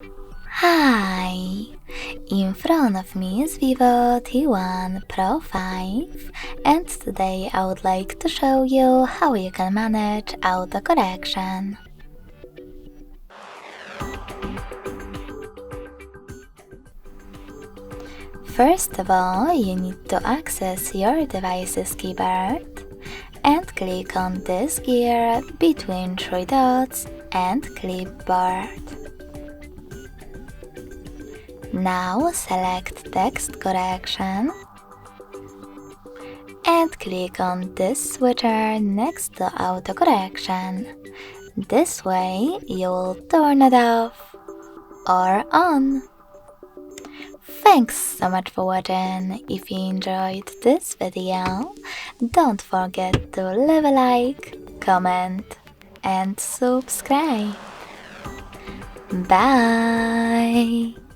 Hi! In front of me is VIVO T1 Pro 5, and today I would like to show you how you can manage autocorrection. First of all, you need to access your device's keyboard and click on this gear between three dots and clipboard. Now select Text Correction and click on this switcher next to Autocorrection. This way you will turn it off or on. Thanks so much for watching. If you enjoyed this video, don't forget to leave a like, comment and subscribe. Bye!